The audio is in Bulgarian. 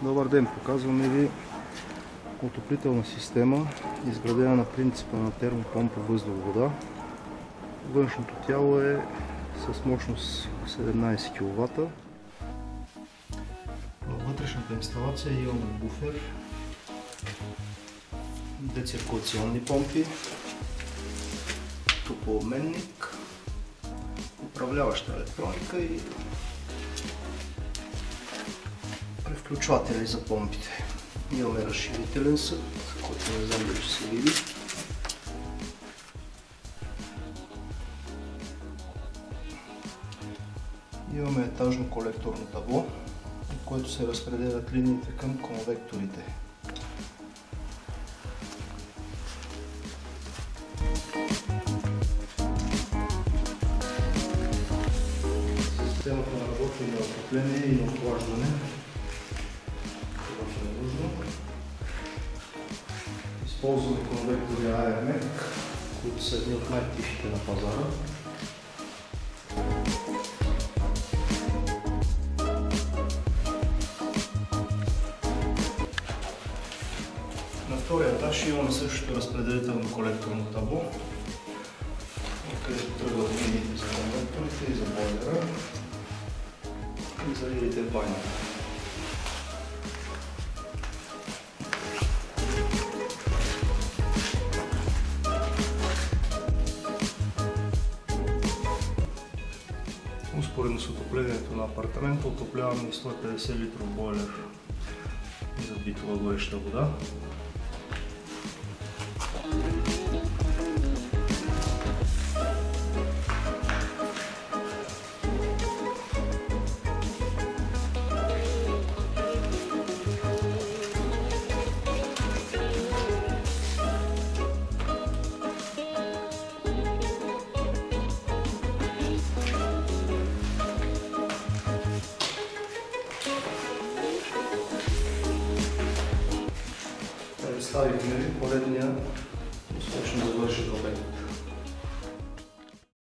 Добър ден! Показваме ви отоплителна система, изградена на принципа на термопомпа въздух-вода. Външното тяло е с мощност 17 кВт. Във вътрешната инсталация имаме буфер, дециркулационни помпи, топлообменник, управляваща електроника и превключватели за помпите. Имаме разширителен съд, който не знам дали ще се види. Имаме етажно колекторно табло, от което се разпределят линиите към конвекторите. Системата на работа на отопление и на охлаждане. Това е нужно. Използваме конвектори AERMEC, които са едни от най-тихите на пазара. На втория етаж имаме същото разпределително колекторно табло, откъдето тръгват линиите за конвекторите и за бойлера и за линиите в банята. Успоредно с отоплението на апартамента отопляваме и 150 литров бойлер за битова гореща вода. Представихме ви поредния успешно завършен обект.